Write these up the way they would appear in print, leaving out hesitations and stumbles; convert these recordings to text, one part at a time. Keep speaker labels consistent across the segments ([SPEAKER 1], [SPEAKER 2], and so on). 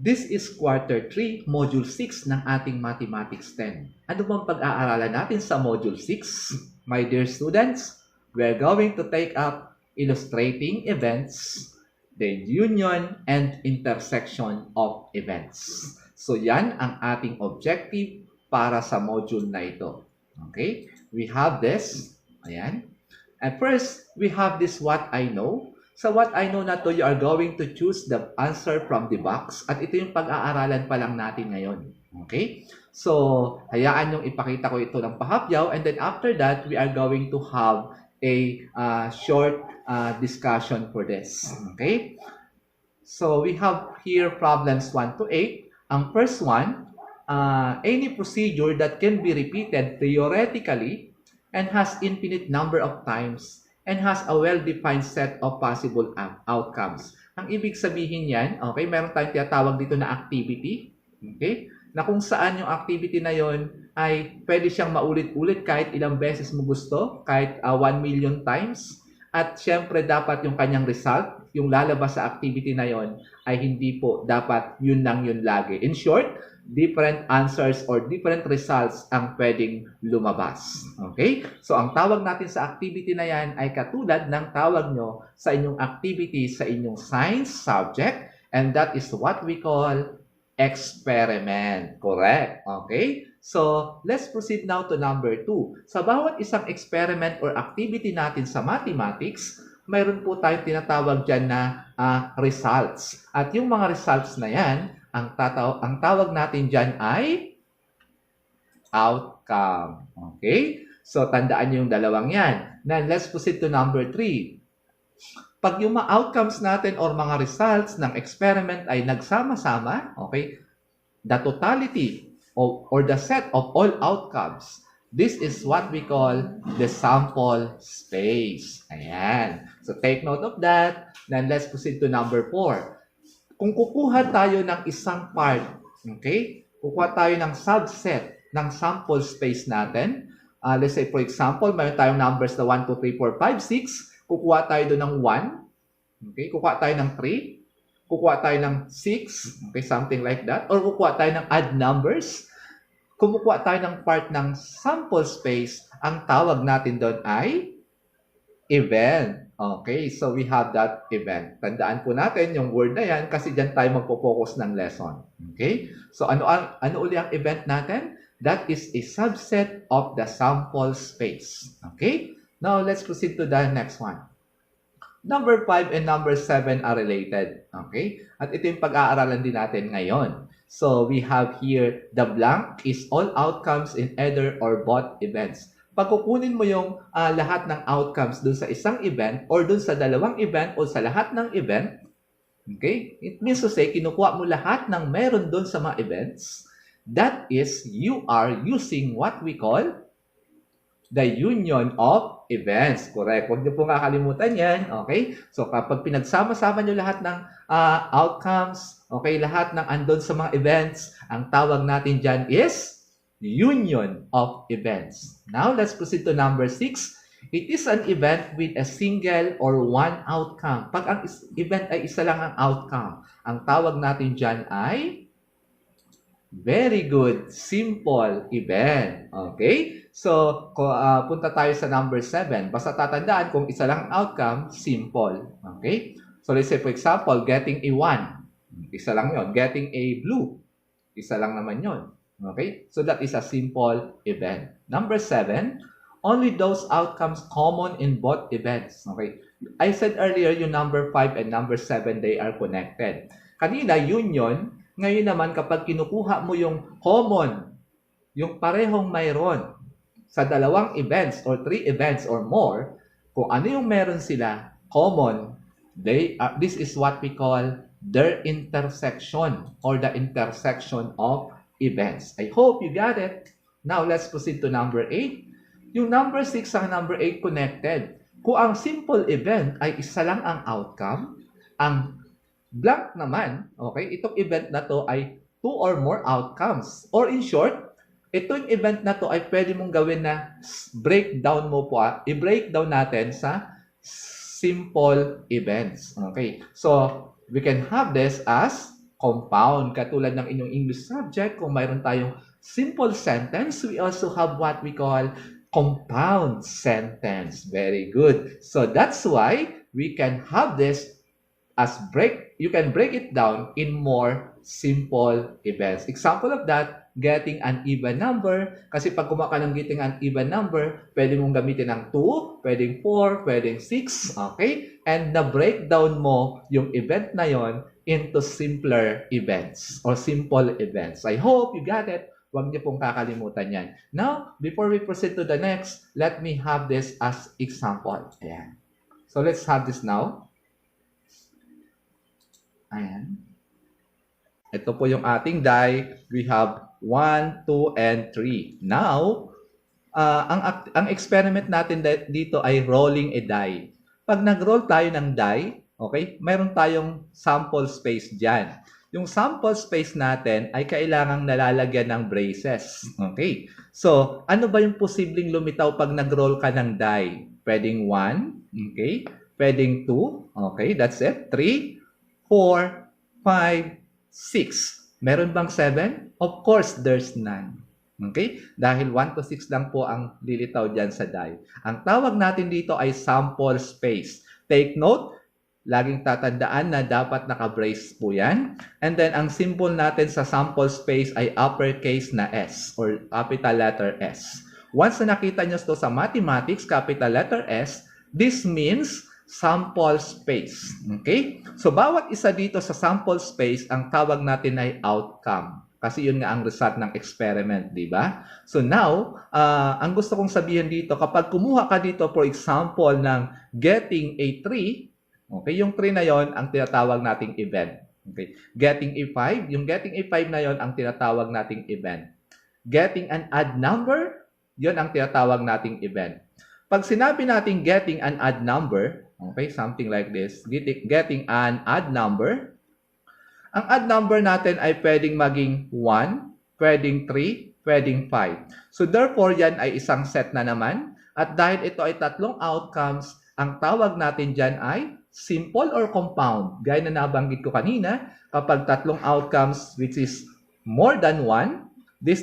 [SPEAKER 1] This is Quarter 3, Module 6 ng ating Mathematics 10. Ano bang pag-aaralan natin sa Module 6? My dear students, we're going to take up illustrating events, the union and intersection of events. So yan ang ating objective para sa module na ito. Okay? We have this. Ayan. And first, we have this what I know. Sa what I know na to, you are going to choose the answer from the box. At ito yung pag-aaralan pa lang natin ngayon. Okay? So, hayaan yung ipakita ko ito ng pahapyaw. And then after that, we are going to have a short discussion for this. Okay? So, we have here problems 1 to 8. Ang first one, any procedure that can be repeated theoretically and has infinite number of times and has a well-defined set of possible outcomes. Ang ibig sabihin yan, okay, meron tayong tinatawag dito na activity, okay, na kung saan yung activity na yon ay pwede siyang maulit-ulit kahit ilang beses mo gusto, kahit 1 million times, at syempre dapat yung kanyang result, yung lalabas sa activity na yon ay hindi po dapat yun lang yun lagi. In short, different answers or different results ang pwedeng lumabas. Okay? So, ang tawag natin sa activity na yan ay katulad ng tawag nyo sa inyong activity sa inyong science subject, and that is what we call experiment. Correct? Okay? So, let's proceed now to number 2. Sa bawat isang experiment or activity natin sa mathematics, mayroon po tayong tinatawag dyan na results. At yung mga results na yan, ang tawag natin dyan ay outcome. Okay? So, tandaan nyo yung dalawang yan. Then, let's proceed to number 3. Pag yung mga outcomes natin or mga results ng experiment ay nagsama-sama, okay, the totality or the set of all outcomes, this is what we call the sample space. Ayan. So, take note of that. Then, let's proceed to number 4. Kung kukuha tayo ng isang part, okay, kukuha tayo ng subset ng sample space natin. Let's say, for example, mayroon tayong numbers na 1, 2, 3, 4, 5, 6. Kukuha tayo doon ng 1. Okay, kukuha tayo ng 3. Kukuha tayo ng 6. Okay, something like that. Or kukuha tayo ng odd numbers. Kumukuha tayo ng part ng sample space, ang tawag natin doon ay event. Okay, so we have that event. Tandaan po natin yung word na yan kasi dyan tayo magpo-focus ng lesson. Okay, so ano uli ang event natin? That is a subset of the sample space. Okay, now let's proceed to the next one. Number 5 and number 7 are related. Okay, at ito yung pag-aaralan din natin ngayon. So, we have here, the blank is all outcomes in either or both events. Pag kukunin mo yung lahat ng outcomes dun sa isang event or dun sa dalawang event o sa lahat ng event, okay, it means to say, kinukuha mo lahat ng meron dun sa mga events, that is, you are using what we call the union of events. Correct. Huwag niyo pong kakalimutan yan. Okay? So, kapag pinagsama-sama niyo lahat ng outcomes, okay, lahat ng andon sa mga events, ang tawag natin dyan is union of events. Now, let's proceed to number 6. It is an event with a single or one outcome. Pag ang event ay isa lang ang outcome, ang tawag natin dyan ay very good, simple event. Okay? So, punta tayo sa number 7. Basta tatandaan kung isa lang ang outcome, simple. Okay? So, let's say for example, getting a 1. Isa lang yon. Getting a blue. Isa lang naman yon. Okay? So, that is a simple event. Number 7, only those outcomes common in both events. Okay? I said earlier, yung number 5 and number 7, they are connected. Kanina, union. Ngayon naman, kapag kinukuha mo yung common, yung parehong mayroon sa dalawang events or 3 events or more, kung ano yung meron sila, common, this is what we call their intersection or the intersection of events. I hope you got it. Now, let's proceed to number 8. Yung number 6 ang number 8 connected. Kung ang simple event ay isa lang ang outcome, ang blank naman, okay, itong event na to ay 2 or more outcomes. Or in short, itong event na to ay pwede mong gawin na breakdown mo po, i-breakdown natin sa simple events. Okay, so we can have this as compound. Katulad ng inyong English subject, kung mayroon tayong simple sentence, we also have what we call compound sentence. Very good. So that's why we can have this you can break it down in more simple events. Example of that, getting an even number. Kasi pag kumuha ka ng getting an even number, pwede mong gamitin ng 2, pwedeng 4, pwedeng 6, okay? And na-breakdown mo yung event na yon into simpler events or simple events. I hope you got it. Huwag niyo pong kakalimutan yan. Now, before we proceed to the next, let me have this as example. Ayan. So let's have this now. Ayan. Ito po yung ating die. We have 1, 2, and 3. Now, ang experiment natin dito ay rolling a die. Pag nag-roll tayo ng die, okay, mayroon tayong sample space dyan. Yung sample space natin ay kailangang nalalagyan ng braces. Okay? So, ano ba yung posibleng lumitaw pag nag-roll ka ng die? Pwedeng 1, okay? Pwedeng 2, okay, that's it. 3, 4, 5, 6. Meron bang 7? Of course, there's none. Okay? Dahil 1 to 6 lang po ang lilitaw dyan sa die. Ang tawag natin dito ay sample space. Take note, laging tatandaan na dapat naka-brace po yan. And then, ang symbol natin sa sample space ay uppercase na S or capital letter S. Once na nakita nyo ito sa mathematics, capital letter S, this means sample space. Okay? So, bawat isa dito sa sample space, ang tawag natin ay outcome. Kasi yun nga ang result ng experiment, di ba? So, now, ang gusto kong sabihin dito, kapag kumuha ka dito, for example, ng getting a 3, okay, yung 3 na yon ang tinatawag nating event. Okay? Getting a 5, yung getting a 5 na yon ang tinatawag nating event. Getting an odd number, yon ang tinatawag nating event. Pag sinabi natin getting an odd number, okay, something like this, getting an odd number, ang odd number natin ay pwedeng maging 1, pwedeng 3, pwedeng 5. So therefore, yan ay isang set na naman. At dahil ito ay tatlong outcomes, ang tawag natin dyan ay simple or compound. Gaya na nabanggit ko kanina, kapag tatlong outcomes which is more than 1,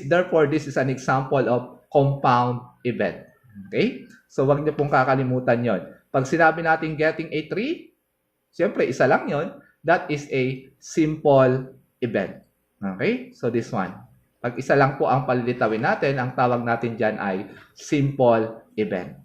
[SPEAKER 1] therefore, this is an example of compound event. Okay? So, wag niyo pong kakalimutan yon. Pag sinabi natin getting a 3, siyempre, isa lang yon. That is a simple event. Okay? So, this one. Pag isa lang po ang palilitawin natin, ang tawag natin dyan ay simple event.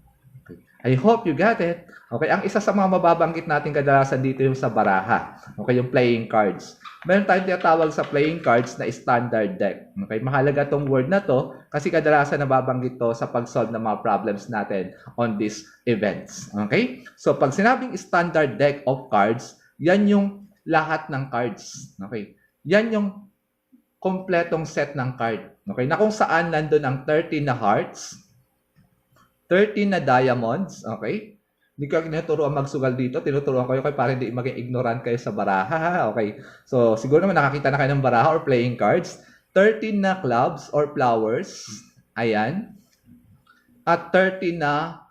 [SPEAKER 1] Okay. I hope you got it. Okay? Ang isa sa mga mababanggit natin kadalasan dito yung sa baraha. Okay? Yung playing cards. Meron tayong tinatawag sa playing cards na standard deck. Okay? Mahalaga tong word na to kasi kadalasan nababanggit to sa pag-solve ng mga problems natin on these events. Okay? So, pag sinabing standard deck of cards, yan yung lahat ng cards. Okay? Yan yung kompletong set ng card. Okay? Na kung saan nandun ang 13 na hearts, 13 na diamonds. Okay? Hindi ko tinuturuan magsugal dito. Tinuturuan ko kayo para hindi maging ignorant kayo sa baraha. Okay? So, siguro naman nakakita na kayo ng baraha or playing cards. 13 na clubs or flowers. Ayan. At 13 na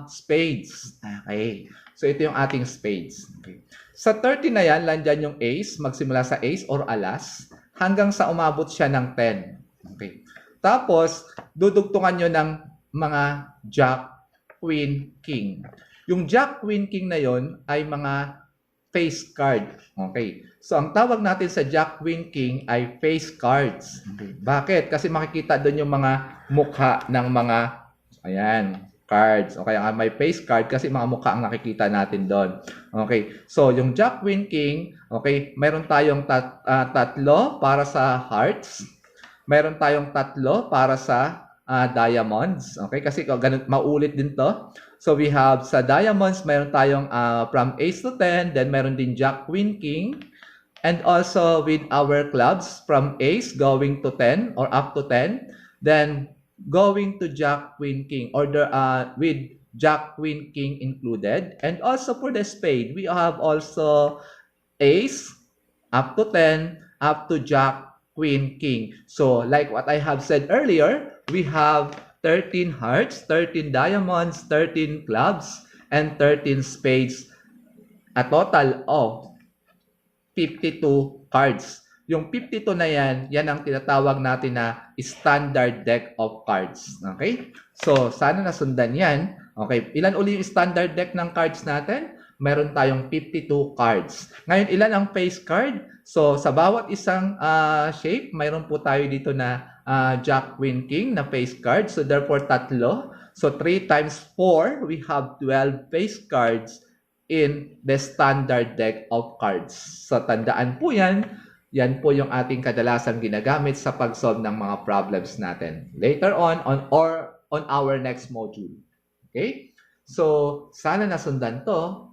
[SPEAKER 1] spades. Okay. So, ito yung ating spades. Okay. Sa 30 na yan, landyan yung ace. Magsimula sa ace or alas. Hanggang sa umabot siya ng 10. Okay. Tapos, dudugtungan nyo ng mga jack, queen, king. Yung jack, queen, king na yon ay mga face card. Okay. So, ang tawag natin sa jack, queen, king ay face cards. Okay. Bakit? Kasi makikita doon yung mga mukha ng mga, ayan, cards. Okay, may face card kasi mga mukha ang nakikita natin doon. Okay, so yung jack, queen, king, okay, meron tayong tatlo para sa hearts. Meron tayong tatlo para sa diamonds. Okay, kasi ganun, maulit din to. So we have sa diamonds, meron tayong from ace to 10, then meron din jack, queen, king. And also with our clubs, from ace going to 10 or up to 10, then going to jack, queen, king, or with jack, queen, king included. And also for the spade, we have also ace up to 10, up to jack, queen, king. So like what I have said earlier, we have 13 hearts, 13 diamonds, 13 clubs, and 13 spades. A total of 52 cards. Yung 52 na yan ang tinatawag natin na standard deck of cards. Okay? So, sana nasundan yan. Okay, ilan uli yung standard deck ng cards natin? Meron tayong 52 cards. Ngayon, ilan ang face card? So, sa bawat isang shape, mayroon po tayo dito na Jack, Queen, King na face card. So, therefore, tatlo. So, 3 times 4, we have 12 face cards in the standard deck of cards. So, tandaan po yan. Yan po yung ating kadalasan ginagamit sa pag-solve ng mga problems natin. Later on our next module. Okay? So, sana nasundan to.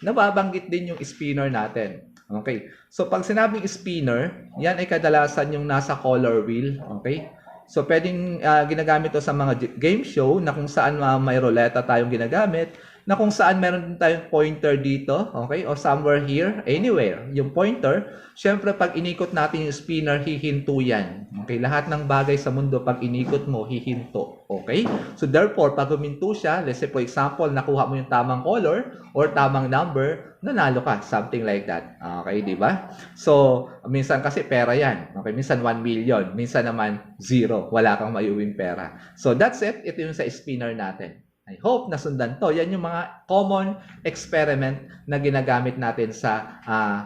[SPEAKER 1] Nababanggit din yung spinner natin. Okay? So, pag sinabing spinner, yan ay kadalasan yung nasa color wheel. Okay? So, pwedeng ginagamit to sa mga game show na kung saan may ruleta tayong ginagamit, na kung saan meron din tayong pointer dito, okay? O somewhere here, anywhere. Yung pointer, syempre pag inikot natin yung spinner, hihinto yan. Okay? Lahat ng bagay sa mundo, pag inikot mo, hihinto. Okay? So therefore, pag huminto siya, let's say for example, nakuha mo yung tamang color or tamang number, nanalo ka. Something like that. Okay, di ba? So, minsan kasi pera yan. Okay, minsan 1 million. Minsan naman 0. Wala kang maiuwing pera. So that's it. Ito yung sa spinner natin. I hope nasundan to. Yan yung mga common experiment na ginagamit natin sa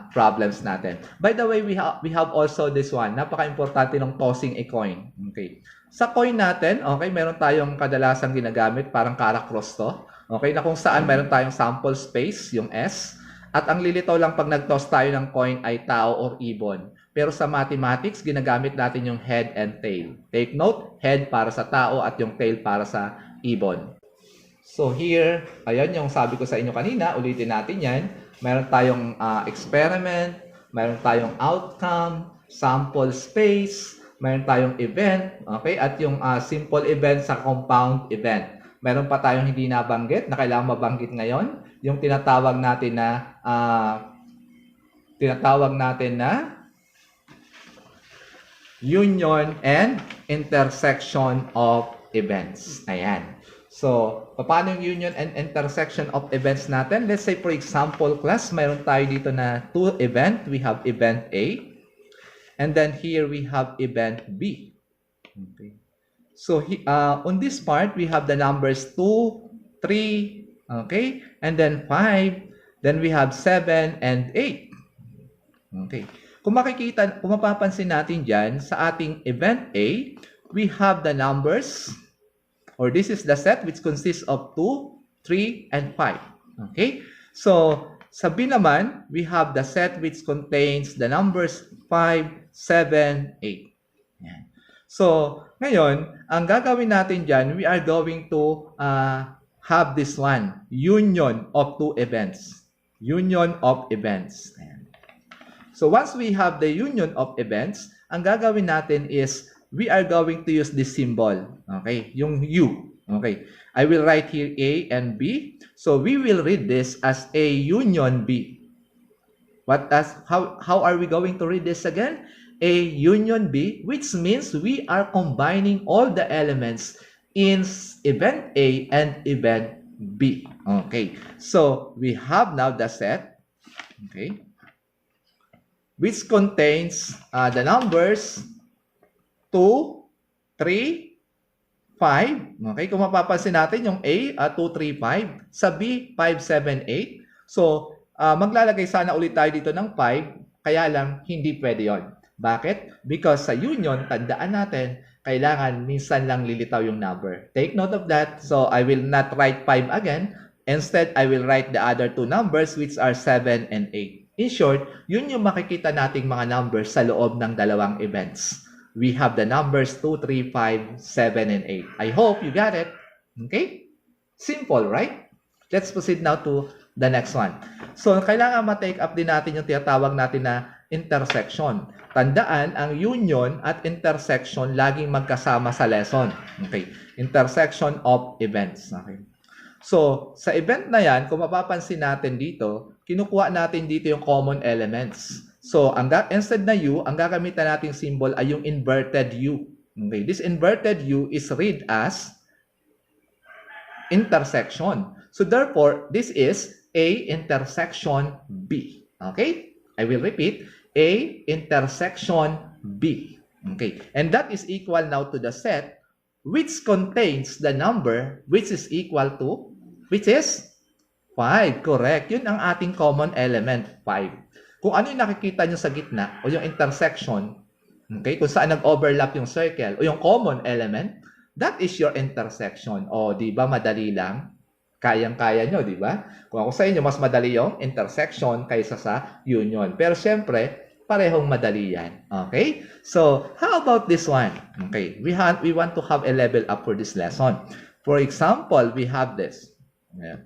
[SPEAKER 1] problems natin. By the way, we have also this one. Napaka-importante ng tossing a coin. Okay. Sa coin natin, okay, meron tayong kadalasang ginagamit, parang kara-cross to. Okay, na kung saan meron tayong sample space, yung S. At ang lilitaw lang pag nag-toss tayo ng coin ay tao or ibon. Pero sa mathematics, ginagamit natin yung head and tail. Take note, head para sa tao at yung tail para sa ibon. So here, ayan yung sabi ko sa inyo kanina, ulitin natin yan. Meron tayong experiment, meron tayong outcome, sample space, meron tayong event, okay? At yung simple event sa compound event. Meron pa tayong hindi nabanggit na kailangan mabanggit ngayon, yung tinatawag natin na union and intersection of events. Ayan. So, paano yung union and intersection of events natin? Let's say, for example, class, mayroon tayo dito na 2 event. We have event A. And then here we have event B. Okay. So, on this part, we have the numbers 2, 3, okay? And then 5. Then we have 7 and 8. Okay. Kung mapapansin natin dyan, sa ating event A, we have the numbers, or this is the set which consists of 2, 3, and 5. Okay? So, sa B naman, we have the set which contains the numbers 5, 7, 8. Yan. So, ngayon, ang gagawin natin dyan, we are going to have this one, union of 2 events. Union of events. Yan. So, once we have the union of events, ang gagawin natin is we are going to use this symbol. Okay? Yung U. Okay. I will write here A and B. So we will read this as A union B. How are we going to read this again? A union B, which means we are combining all the elements in event A and event B. Okay. So we have now the set. Okay. Which contains the numbers 2, 3, 5. Okay, kung mapapansin natin yung A, 2, 3, 5. Sa B, 5, 7, 8. So, maglalagay sana ulit tayo dito ng 5, kaya lang hindi pwede yon. Bakit? Because sa union, tandaan natin, kailangan minsan lang lilitaw yung number. Take note of that. So, I will not write 5 again. Instead, I will write the other 2 numbers which are 7 and 8. In short, yun yung makikita nating mga numbers sa loob ng dalawang events. We have the numbers 2, 3, 5, 7, and 8. I hope you got it. Okay? Simple, right? Let's proceed now to the next one. So, kailangan ma-take up din natin yung tinatawag natin na intersection. Tandaan, ang union at intersection laging magkasama sa lesson. Okay? Intersection of events. Okay? So, sa event na yan, kung mapapansin natin dito, kinukuha natin dito yung common elements. So, instead na U, ang gagamitan nating symbol ay yung inverted U. Okay? This inverted U is read as intersection. So, therefore, this is A intersection B. Okay? I will repeat. A intersection B. Okay? And that is equal now to the set which contains the number which is equal to, which is 5. Correct. Yun ang ating common element, 5. Kung ano yung nakikita nyo sa gitna o yung intersection, okay, kung saan nag-overlap yung circle o yung common element, that is your intersection. O, di ba madali lang? Kayang-kaya nyo, di ba? Kung ako sa inyo, mas madali yung intersection kaysa sa union. Pero syempre, parehong madali yan. Okay? So, how about this one? Okay, we want to have a level up for this lesson. For example, we have this. Yeah.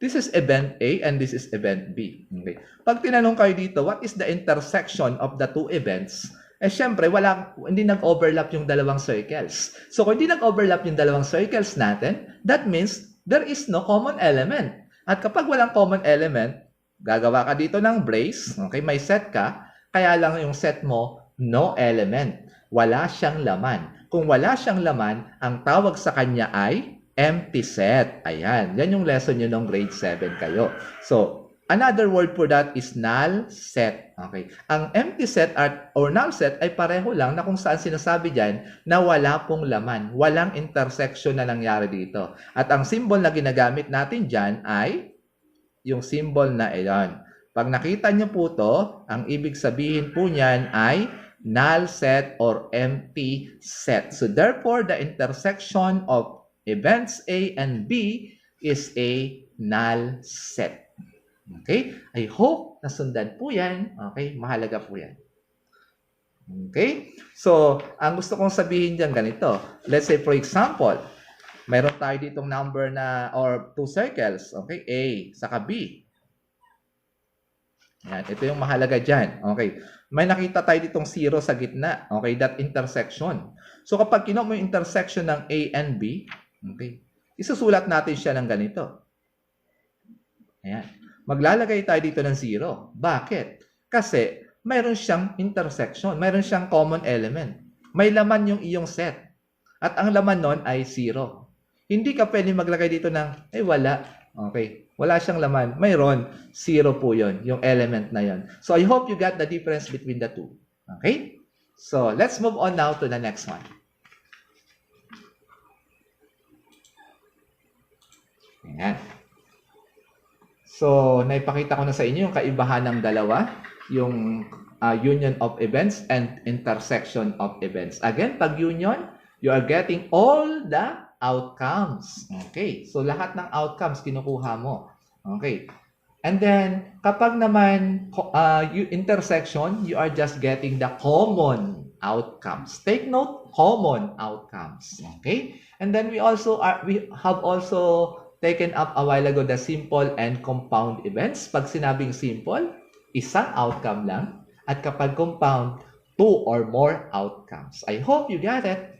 [SPEAKER 1] This is event A and this is event B. Okay. Pag tinanong kayo dito, what is the intersection of the two events? Eh, syempre, hindi nag-overlap yung dalawang circles. So, kung hindi nag-overlap yung dalawang circles natin, that means there is no common element. At kapag walang common element, gagawa ka dito ng brace, okay, may set ka, kaya lang yung set mo, no element. Wala siyang laman. Kung wala siyang laman, ang tawag sa kanya ay empty set. Ayan. Yan yung lesson nyo ng grade 7 kayo. So, another word for that is null set. Okay. Ang empty set or null set ay pareho lang na kung saan sinasabi dyan na wala pong laman. Walang intersection na nangyari dito. At ang symbol na ginagamit natin dyan ay yung symbol na iyon. Pag nakita nyo po to, ang ibig sabihin po niyan ay null set or empty set. So, therefore, the intersection of events A and B is a null set. Okay? I hope nasundan po yan. Okay? Mahalaga po yan. Okay? So, ang gusto kong sabihin dyan ganito. Let's say, for example, mayroon tayo ditong number na, or two circles. Okay? A, saka B. Yan. Ito yung mahalaga dyan. Okay? May nakita tayo ditong 0 sa gitna. Okay? That intersection. So, kapag kinuha mo yung intersection ng A and B, okay, isusulat natin siya ng ganito. Ayan. Maglalagay tayo dito ng 0. Bakit? Kasi mayroon siyang intersection. Mayroon siyang common element. May laman yung iyong set. At ang laman nun ay 0. Hindi ka pwede maglagay dito ng, wala. Okay. Wala siyang laman. Mayroon. 0 po yun. Yung element na yun. So, I hope you got the difference between the two. Okay? So, let's move on now to the next one. Ayan. So, naipakita ko na sa inyo yung kaibahan ng dalawa, yung union of events and intersection of events. Again, pag union, you are getting all the outcomes. Okay. So, lahat ng outcomes kinukuha mo. Okay. And then, kapag naman intersection, you are just getting the common outcomes. Take note, common outcomes. Okay. And then we have also taken up a while ago the simple and compound events. Pag sinabing simple, isang outcome lang. At kapag compound, 2 or more outcomes. I hope you got it.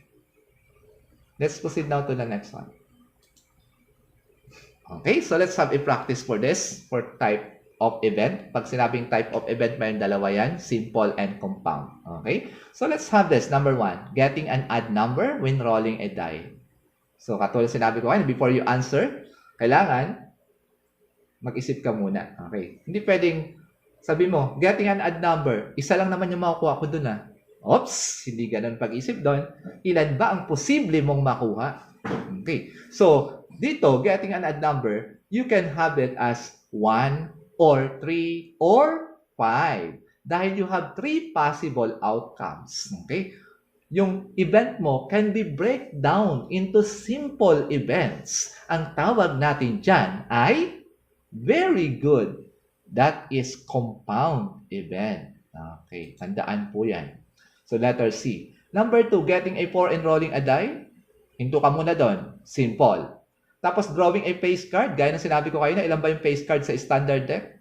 [SPEAKER 1] Let's proceed now to the next one. Okay, so let's have a practice for this, for type of event. Pag sinabing type of event, may dalawa yan, simple and compound. Okay, so let's have this. Number 1, getting an odd number when rolling a die. So, katulad sinabi ko, before you answer, kailangan mag-isip ka muna. Okay. Hindi pwedeng sabi mo, getting an odd number, isa lang naman yung makukuha ko dun . Oops, hindi ganun pag-isip doon. Ilan ba ang posible mong makuha? Okay. So, dito, getting an odd number, you can have it as 1 or 3 or 5. Dahil you have 3 possible outcomes. Okay. Yung event mo can be break down into simple events. Ang tawag natin dyan ay very good. That is compound event. Okay, tandaan po yan. So, letter C. Number 2, getting a 4 and rolling a die. Hinto ka muna doon. Simple. Tapos, drawing a face card. Gaya ng sinabi ko kayo na ilan ba yung face card sa standard deck?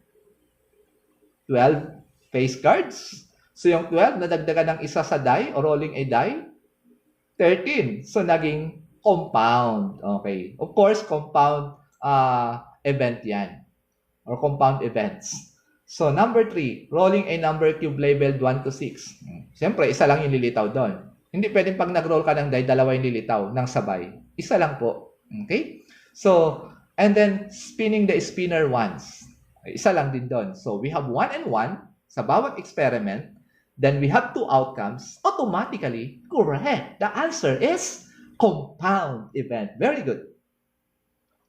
[SPEAKER 1] 12 face cards. So, yung 12, nadagdagan ng isa sa die o rolling a die, 13. So, naging compound. Okay. Of course, compound event yan. Or compound events. So, number 3, rolling a number cube labeled 1 to 6. Siyempre, isa lang yung lilitaw doon. Hindi pwedeng pag nag-roll ka ng die, dalawa yung lilitaw ng sabay. Isa lang po. Okay? So, and then, spinning the spinner once. Isa lang din doon. So, we have 1 and 1 sa bawat experiment. Then, we have 2 outcomes. Automatically, correct. The answer is compound event. Very good.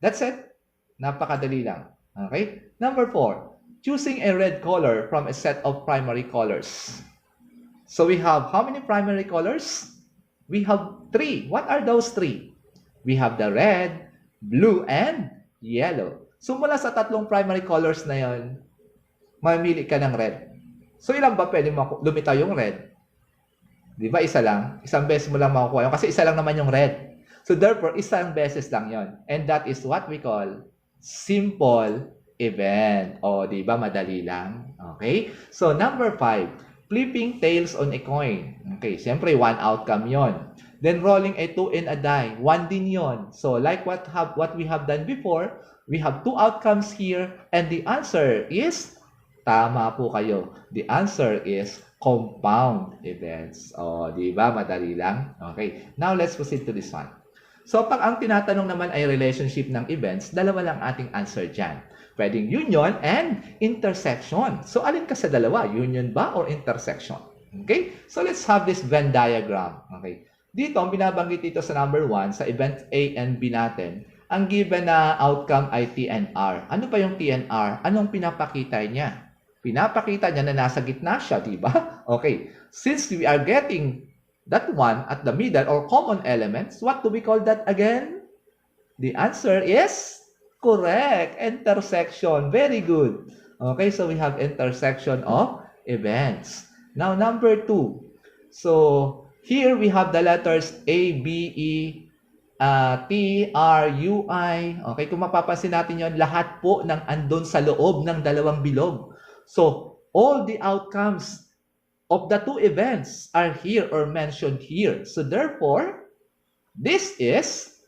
[SPEAKER 1] That's it. Napakadali lang. Okay? Number 4, choosing a red color from a set of primary colors. So, we have how many primary colors? We have 3. What are those 3? We have the red, blue, and yellow. So, mula sa tatlong primary colors na yon, mamili ka ng red. So, ilan ba pwede lumitaw yung red? Di ba isa lang? Isang beses mo lang makukuha yun kasi isa lang naman yung red. So, therefore, isang beses lang yon. And that is what we call simple event. O, di ba? Madali lang. Okay? So, number 5, flipping tails on a coin. Okay, siyempre, 1 outcome yon. Then, rolling a 2 in a die. 1 din yon. So, like what we have done before, we have 2 outcomes here, and the answer is, tama po kayo. The answer is compound events. O, di ba? Madali lang. Okay, now let's proceed to this one. So, pag ang tinatanong naman ay relationship ng events, dalawa lang ating answer dyan. Pwedeng union and intersection. So, alin ka sa dalawa? Union ba or intersection? Okay? So, let's have this Venn diagram. Okay? Dito, ang binabanggit dito sa number 1, sa event A and B natin, ang given na outcome ay T and R. Ano ba yung T and R? Anong pinapakita niya? Pinapakita niya na nasa gitna siya, di ba? Okay. Since we are getting that one at the middle or common elements, what do we call that again? The answer is correct. Intersection. Very good. Okay, so we have intersection of events. Now, number 2. So, here we have the letters A, B, E, T, R, U, I. Okay, kung mapapansin natin yon, lahat po ng andun sa loob ng dalawang bilog. So, all the outcomes of the 2 events are here or mentioned here. So, therefore, this is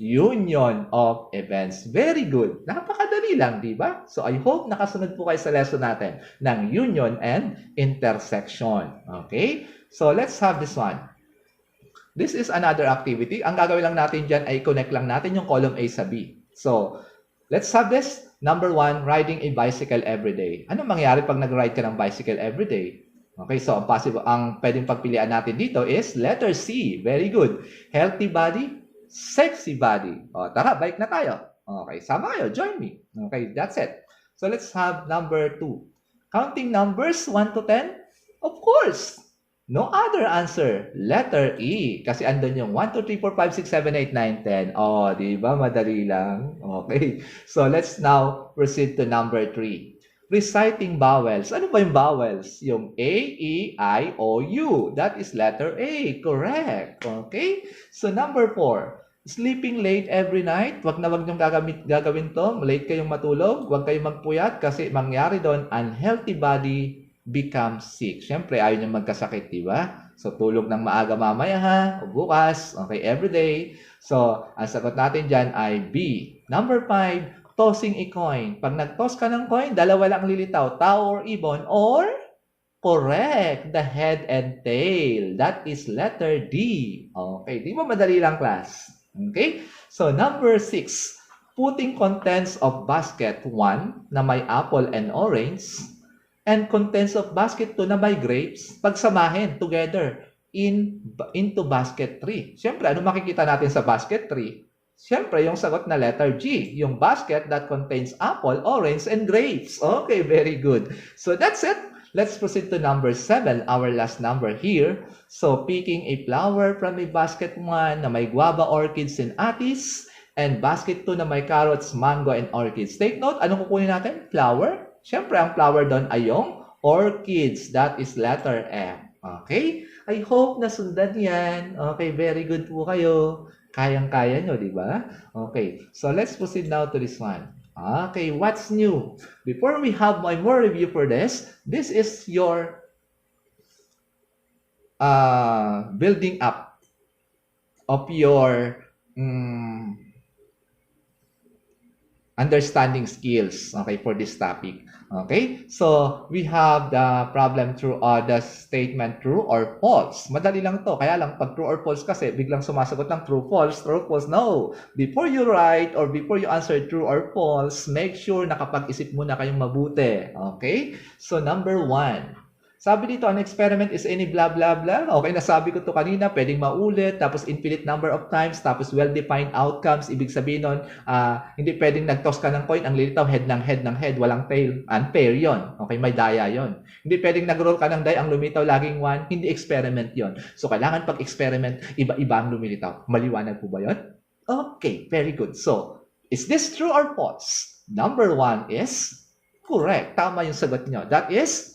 [SPEAKER 1] union of events. Very good. Napakadali lang, di ba? So, I hope nakasunod po kayo sa lesson natin ng union and intersection. Okay? So, let's have this one. This is another activity. Ang gagawin lang natin dyan ay connect lang natin yung column A sa B. So, let's have this. Number 1, riding a bicycle every day. Ano mangyayari pag nag-ride ka ng bicycle every day? Okay, so ang pwedeng pagpilian natin dito is letter C. Very good. Healthy body, sexy body. O, tara, bike na tayo. Okay, sama kayo. Join me. Okay, that's it. So, let's have number 2. Counting numbers 1 to 10? Of course. No other answer. Letter E. Kasi andun yung 1, 2, 3, 4, 5, 6, 7, 8, 9, 10. Oh, di ba? Madali lang. Okay. So, let's now proceed to number 3. Reciting vowels. Ano ba yung vowels? Yung A, E, I, O, U. That is letter A. Correct. Okay. So, number 4. Sleeping late every night. Wag niyong gagawin to. Late kayong matulog. Wag kayong magpuyat kasi mangyari doon, unhealthy body become sick. Siyempre, ayaw nyo magkasakit, di ba? So, tulog ng maaga mamaya ha, o bukas, okay, everyday. So, ang sagot natin dyan ay B. Number 5, tossing a coin. Pag nag-toss ka ng coin, dalawa lang lilitaw, tao or ibon, or correct, the head and tail. That is letter D. Okay, di ba madali lang, class? Okay? So, number 6, putting contents of basket 1 na may apple and orange and contents of basket 2 na may grapes, pagsamahin together into basket 3. Siyempre, ano makikita natin sa basket 3? Siyempre, yung sagot na letter G, yung basket that contains apple, orange, and grapes. Okay, very good. So, that's it. Let's proceed to number 7, our last number here. So, picking a flower from a basket 1 na may guava, orchids, and atis, and basket 2 na may carrots, mango, and orchids. Take note, anong kukunin natin? Flower? Siyempre, ang flower doon ay yung orchids. That is letter F. Okay? I hope nasundan yan. Okay, very good po kayo. Kayang-kaya nyo, di ba? Okay, so let's proceed now to this one. Okay, what's new? Before we have my more review for this is your building up of your understanding skills, okay, for this topic. Okay? So, we have the problem through the statement true or false. Madali lang to. Kaya lang, pag true or false kasi, biglang sumasagot ng true, false, true, false. No! Before you write or before you answer true or false, make sure nakapag-isip muna kayong mabuti. Okay? So, number 1. Sabi dito, an experiment is any blah blah blah. Okay, nasabi ko to kanina, pwedeng maulit, tapos infinite number of times, tapos well-defined outcomes. Ibig sabihin nun, hindi pwedeng nag-toss ka ng coin, ang lilitaw, head ng head, walang tail. Unfair yon. Okay, may daya yon. Hindi pwedeng nag-roll ka ng die, ang lumitaw laging 1, hindi experiment yon. So, kailangan pag experiment, iba-iba ang lumilitaw. Maliwanag po ba yon? Okay, very good. So, is this true or false? Number 1 is correct. Tama yung sagot nyo. That is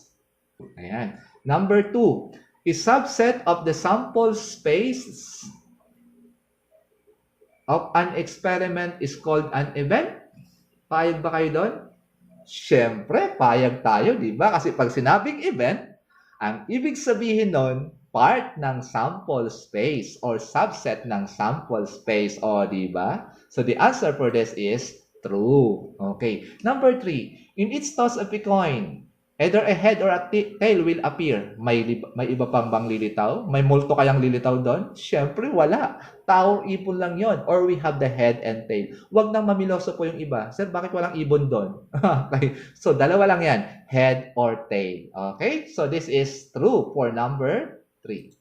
[SPEAKER 1] ayan. Number 2, a subset of the sample space of an experiment is called an event. Payag ba kayo doon? Siyempre, payag tayo, di ba? Kasi pag sinabing event, ang ibig sabihin nun, part ng sample space or subset ng sample space. O, di ba? So, the answer for this is true. Okay. Number 3, in each toss of a coin, either a head or a tail will appear. May iba pang bang lilitaw? May multo kayang lilitaw doon? Siyempre, wala. Tao, ibon lang yon. Or we have the head and tail. Huwag nang mamiloso po yung iba. Sir, bakit walang ibon doon? Okay. So, dalawa lang yan. Head or tail. Okay? So, this is true for number 3.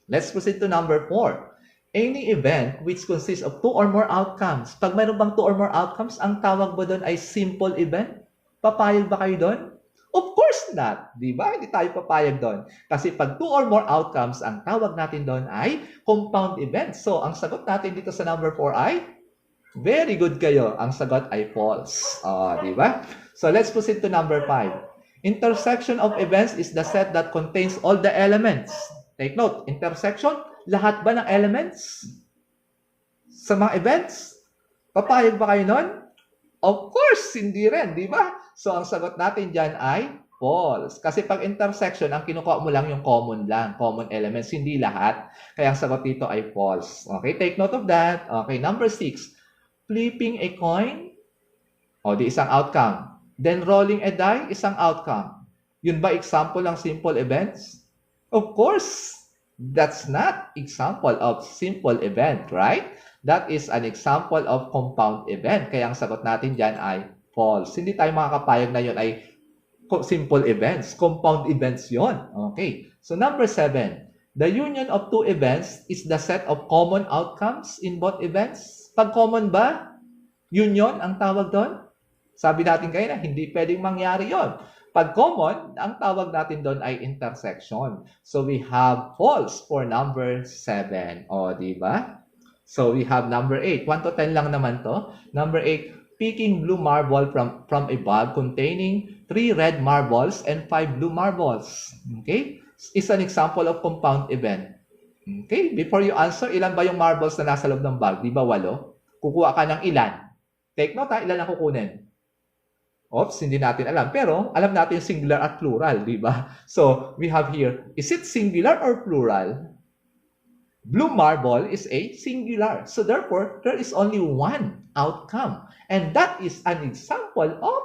[SPEAKER 1] Let's proceed to number 4. Any event which consists of 2 or more outcomes. Pag mayroon bang 2 or more outcomes, ang tawag ba doon ay simple event? Papayag ba kayo doon? Of course not. Di ba? Hindi tayo papayag doon. Kasi pag 2 or more outcomes, ang tawag natin doon ay compound event. So, ang sagot natin dito sa number 4 ay very good kayo. Ang sagot ay false. Di ba? So, let's proceed to number 5. Intersection of events is the set that contains all the elements. Take note, intersection, lahat ba ng elements sa mga events? Papayag ba kayo noon? Of course, hindi rin, di ba? So, ang sagot natin dyan ay false. Kasi pag intersection, ang kinukuha mo lang yung common elements, hindi lahat. Kaya ang sagot dito ay false. Okay, take note of that. Okay, number 6. Flipping a coin, di isang outcome. Then rolling a die, isang outcome. Yun ba example ng simple events? Of course, that's not example of simple event, right? That is an example of compound event. Kaya ang sagot natin dyan ay false. Hindi tayo makakapayag na yun ay simple events. Compound events yon. Okay. So number 7. The union of 2 events is the set of common outcomes in both events. Pag common ba, union ang tawag doon? Sabi natin kayo na hindi pwedeng mangyari yon. Pag common, ang tawag natin doon ay intersection. So we have false for number 7. O, di ba? So, we have number 8. 1 to 10 lang naman to. Number 8, picking blue marble from a bag containing 3 red marbles and 5 blue marbles. Okay? Is an example of compound event. Okay? Before you answer, ilan ba yung marbles na nasa loob ng bag? Di ba 8? Kukuha ka ng ilan? Take note ha, ilan ang kukunin? Oops, hindi natin alam. Pero, alam natin yung singular at plural, di ba? So, we have here, is it singular or plural? Blue marble is a singular. So therefore, there is only one outcome. And that is an example of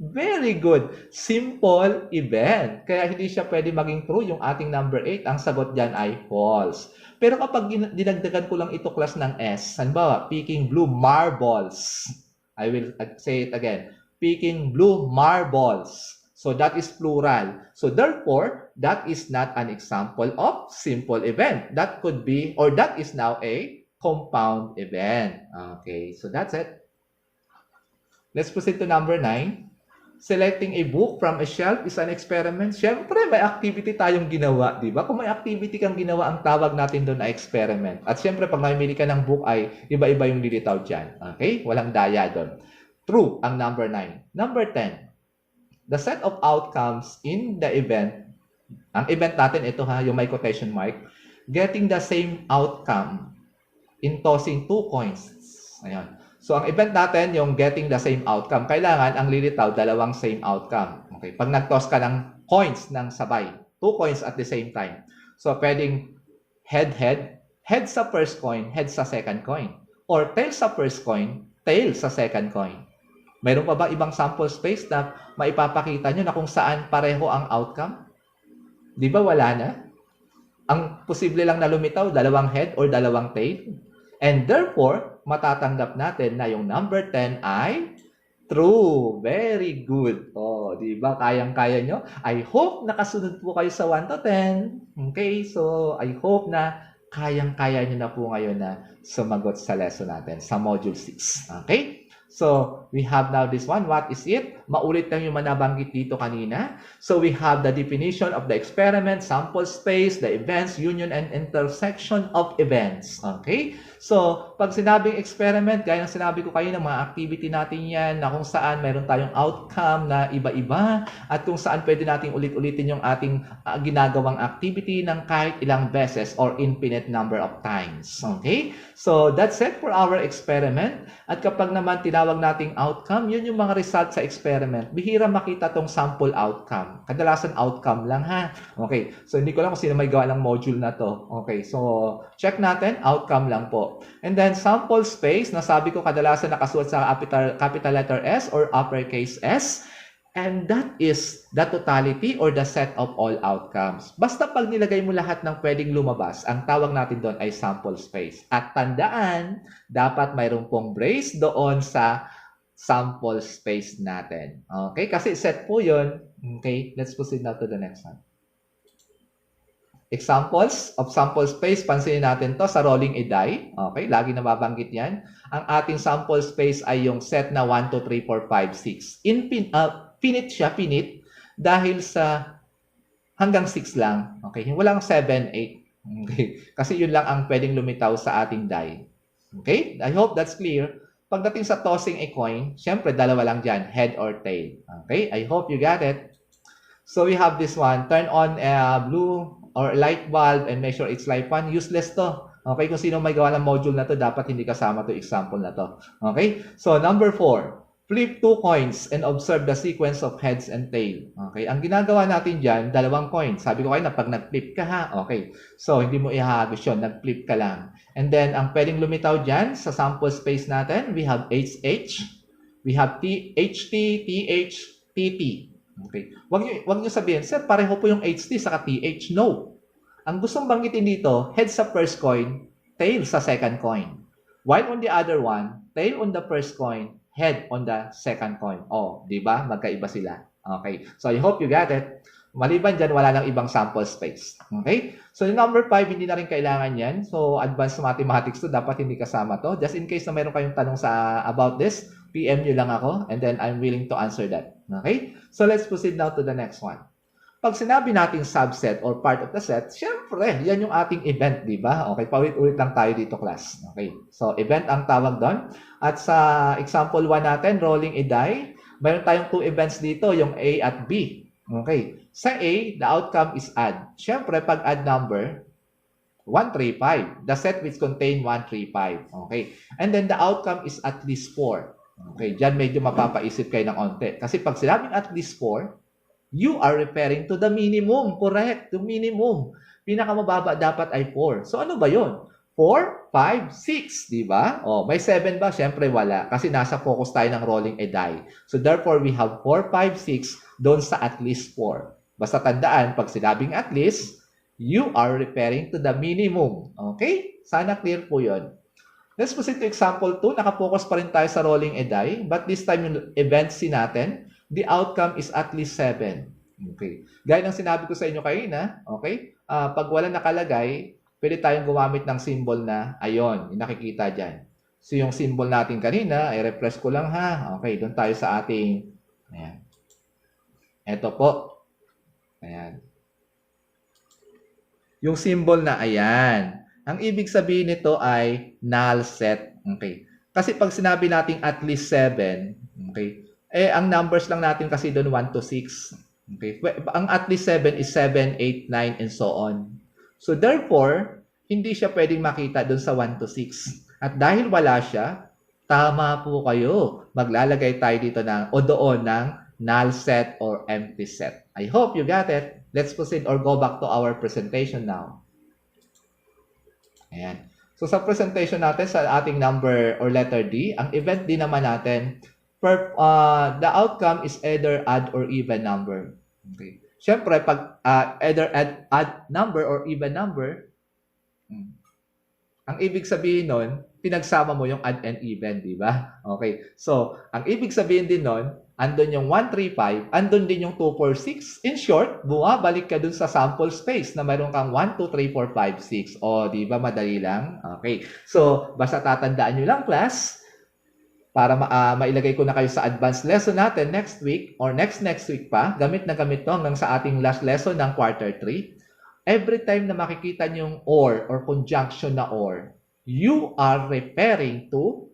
[SPEAKER 1] very good simple event. Kaya hindi siya pwede maging true yung ating number 8. Ang sagot dyan ay false. Pero kapag dinagdagan ko lang ito class ng S, halimbawa, picking blue marbles. I will say it again. Picking blue marbles. So that is plural. So therefore, that is not an example of simple event. That could be, or that is now a compound event. Okay, so that's it. Let's proceed to number 9. Selecting a book from a shelf is an experiment. Siyempre, may activity tayong ginawa, di ba? Kung may activity kang ginawa, ang tawag natin doon ay experiment. At siyempre, pag namimili ka ng book ay iba-iba yung lilitaw dyan. Okay? Walang daya doon. True ang number 9. Number 10. The set of outcomes in the event, ang event natin, ito ha, yung may quotation mark, getting the same outcome in tossing 2 coins. Ayan. So, ang event natin, yung getting the same outcome, kailangan ang lilitaw, dalawang same outcome. Okay. Pag nag-toss ka ng coins ng sabay, 2 coins at the same time. So, pwedeng head sa first coin, head sa second coin. Or tail sa first coin, tail sa second coin. Mayroon pa ba ibang sample space na maipapakita nyo na kung saan pareho ang outcome? Di ba wala na? Ang posible lang na lumitaw, dalawang head or dalawang tail. And therefore, matatanggap natin na yung number 10 ay true. Very good. Oh, di ba? Kayang-kaya nyo? I hope nakasunod po kayo sa 1 to 10. Okay? So, I hope na kayang-kaya nyo na po ngayon na sumagot sa lesson natin sa module 6. Okay? So, we have now this one. What is it? Maulit lang yung manabanggit dito kanina. So, we have the definition of the experiment, sample space, the events, union, and intersection of events. Okay? So, pag sinabing experiment, gaya ng sinabi ko kayo ng mga activity natin yan na kung saan mayroon tayong outcome na iba-iba at kung saan pwede nating ulit-ulitin yung ating ginagawang activity ng kahit ilang beses or infinite number of times. Okay? So, that's it for our experiment. At kapag naman tinawag nating outcome, yun yung mga result sa experiment. Bihira makita tong sample outcome. Kadalasan outcome lang ha. Okay. So, hindi ko lang kung sino may gawa ng module na to. Okay. So, check natin. Outcome lang po. And then, sample space, nasabi ko kadalasan nakasulat sa capital letter S or uppercase S. And that is the totality or the set of all outcomes. Basta pag nilagay mo lahat ng pwedeng lumabas, ang tawag natin doon ay sample space. At tandaan, dapat mayroon pong brace doon sa sample space natin. Okay? Kasi set po yun. Okay? Let's proceed now to the next one. Examples of sample space, pansinin natin to sa rolling a die. Okay, lagi nababanggit yan. Ang ating sample space ay yung set na 1, 2, 3, 4, 5, 6. Finite siya, finite, dahil sa hanggang 6 lang. Okay, walang 7, 8. Okay, kasi yun lang ang pwedeng lumitaw sa ating die. Okay, I hope that's clear. Pagdating sa tossing a coin, syempre dalawa lang dyan, head or tail. Okay, I hope you got it. So we have this one, turn on a blue or light bulb and make sure it's light one. Useless to. Okay, kung sino may gawa ng module na to, dapat hindi kasama to example na to. Okay, so number 4, flip 2 coins and observe the sequence of heads and tail. Okay, ang ginagawa natin dyan, dalawang coins. Sabi ko kayo na pag nag-flip ka ha, okay, so hindi mo ihagos yun, nag-flip ka lang. And then, ang pwedeng lumitaw dyan sa sample space natin, we have HH, we have HT, TH, TT. Okay. Wag niyo sabihin, sir, pareho po yung HT sa TH. No. Ang gustong banggitin dito, head sa first coin, tail sa second coin. While on the other one, tail on the first coin, head on the second coin. Oh, di ba? Magkaiba sila. Okay. So, I hope you got it. Maliban dyan, wala nang ibang sample space. Okay? So, yung number 5, hindi na rin kailangan yan. So, advanced mathematics to, dapat hindi kasama to. Just in case na meron kayong tanong about this, PM nyo lang ako, and then I'm willing to answer that. Okay? So, let's proceed now to the next one. Pag sinabi nating subset or part of the set, syempre, yan yung ating event, di ba? Okay, paulit-ulit lang tayo dito, class. Okay, so event ang tawag doon. At sa example 1 natin, rolling a die, mayroon tayong 2 events dito, yung A at B. Okay, sa A, the outcome is add. Syempre, pag add number, 135. The set which contain 135. Okay, and then the outcome is at least 4. Okay, dyan medyo mapapaisip kayo ng onte. Kasi pag sinabing at least 4, you are referring to the minimum. Correct, the minimum. Pinakamababa dapat ay 4. So ano ba yun? 4, 5, 6, di ba? Oh, may 7 ba? Siyempre wala. Kasi nasa focus tayo ng rolling a die. So therefore, we have 4, 5, 6 doon sa at least 4. Basta tandaan, pag sinabing at least, you are referring to the minimum. Okay? Sana clear po yun. Let's proceed to example 2. Nakapokus pa rin tayo sa rolling a die. But this time, yung event C natin, the outcome is at least 7. Okay. Gaya ng sinabi ko sa inyo kanina, okay? Pag wala nakalagay, pwede tayong gumamit ng symbol na, ayon, yung nakikita dyan. So, yung symbol natin kanina, i-refresh ko lang ha. Okay, doon tayo sa ating, ayan. Ito po. Ayan. Yung symbol na ayan. Ang ibig sabihin nito ay null set. Okay. Kasi pag sinabi natin at least 7, okay, ang numbers lang natin kasi doon 1 to 6. Okay. Ang at least 7 is 7, 8, 9, and so on. So therefore, hindi siya pwedeng makita doon sa 1 to 6. At dahil wala siya, tama po kayo. Maglalagay tayo dito o doon ng null set or empty set. I hope you got it. Let's proceed or go back to our presentation now. Ayan. So So sa presentation natin sa ating number or letter D, ang event D naman natin, the outcome is either odd or even number. Okay. Siyempre, pag either odd number or even number, ang ibig sabihin nun, pinagsama mo yung odd and even, di ba? Okay. So, ang ibig sabihin din nun, andun yung 135, andun din yung 246. In short, bumabalik ka dun sa sample space na mayroon kang 1, 2, 3, 4, 5, 6. O, di ba? Madali lang. Okay. So, basta tatandaan nyo lang, class, para mailagay ko na kayo sa advanced lesson natin next week or next week pa. Gamit na gamit to hanggang sa ating last lesson ng quarter 3. Every time na makikita nyo yung or conjunction na or, you are referring to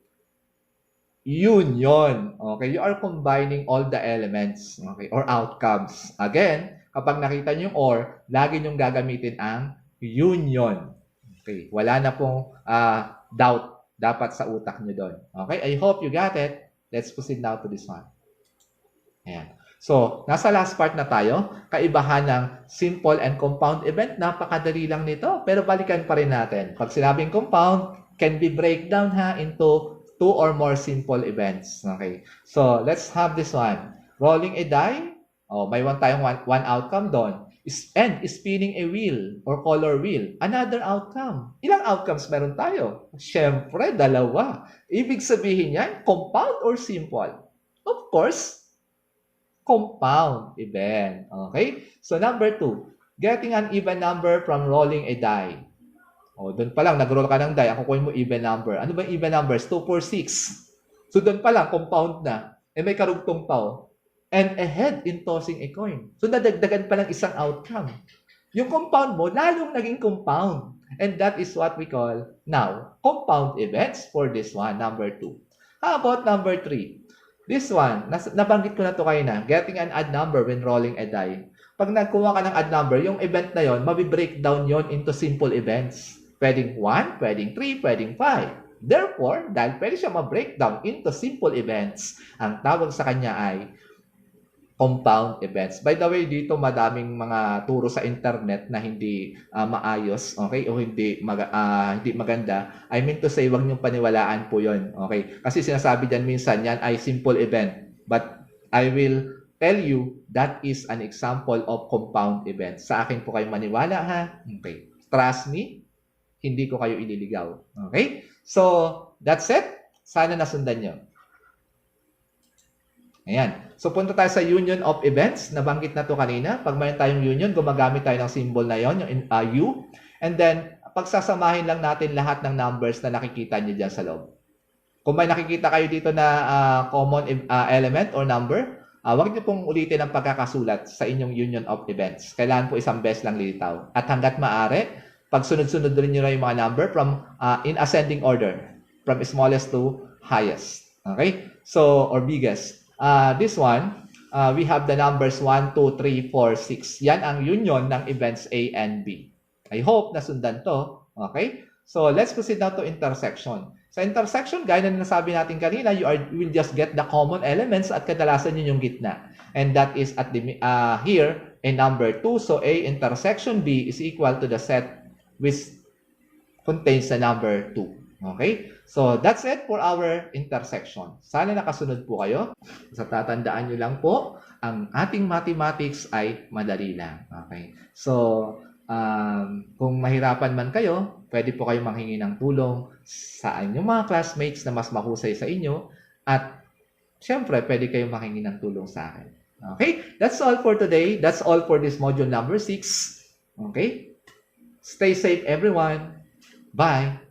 [SPEAKER 1] union. Okay? You are combining all the elements, okay, or outcomes. Again, kapag nakita nyo yung or, lagi nyo gagamitin ang union. Okay? Wala na pong doubt dapat sa utak nyo doon. Okay? I hope you got it. Let's proceed now to this one. Ayan. So, nasa last part na tayo. Kaibahan ng simple and compound event. Napakadali lang nito. Pero balikan pa rin natin. Pag sinabing compound, can be breakdown into 2 or more simple events. Okay. So, let's have this one. Rolling a die. Oh, may tayong one outcome doon. And spinning a wheel or color wheel. Another outcome. Ilang outcomes meron tayo? Siyempre, 2. Ibig sabihin yan, compound or simple? Of course, compound event. Okay? So, number 2, getting an even number from rolling a die. O, doon pa lang, nag-roll ka ng die, ang kukunin mo even number. Ano ba even numbers? 2, 4, 6. So, doon pa lang, compound na. Eh, may karugtong pa, oh. And a head in tossing a coin. So, nadagdagan pa lang isang outcome. Yung compound mo, lalong naging compound. And that is what we call, now, compound events for this one, number 2. How about number 3? This one, nabanggit ko na to kayo na, getting an odd number when rolling a die. Pag nagkuha ka ng odd number, yung event na yon, mabi-breakdown yon into simple events. Pwedeng 1, pwedeng 3, pwedeng 5. Therefore, dahil pwede siya ma-breakdown into simple events, ang tawag sa kanya ay compound events. By the way, dito madaming mga turo sa internet na hindi maayos, okay? O hindi maganda. I mean to say, wag niyong paniwalaan po 'yon, okay? Kasi sinasabi diyan minsan yan ay simple event. But I will tell you that is an example of compound event. Sa akin po kayo maniwala, ha? Okay. Trust me, hindi ko kayo ililigaw. Okay? So, that's it. Sana nasundan niyo. Ayan. So, punta tayo sa union of events. Nabanggit na to kanina. Pag mayroon tayong union, gumagamit tayo ng symbol na yon, yung U. And then, pagsasamahin lang natin lahat ng numbers na nakikita nyo dyan sa loob. Kung may nakikita kayo dito na common element or number, huwag nyo pong ulitin ang pagkakasulat sa inyong union of events. Kailangan po isang beses lang lilitaw. At hanggat maaari, pag sunod-sunod rin nyo na yung mga number from in ascending order, from smallest to highest. Okay? So, or biggest. This one, we have the numbers 1, 2, 3, 4, 6. Yan ang union ng events A and B. I hope nasundan to. Okay? So, let's proceed now to intersection. Sa intersection, gaya na nasabi natin kanina, you will just get the common elements at kadalasan yun yung gitna. And that is at the here in number 2. So, A intersection B is equal to the set which contains the number 2. Okay? So, that's it for our intersection. Sana nakasunod po kayo. Sa tatandaan nyo lang po, ang ating mathematics ay madali lang. Okay? So, kung mahirapan man kayo, pwede po kayo manghingi ng tulong sa inyong mga classmates na mas mahusay sa inyo. At, syempre, pwede kayo manghingi ng tulong sa akin. Okay? That's all for today. That's all for this module number 6. Okay? Stay safe, everyone. Bye!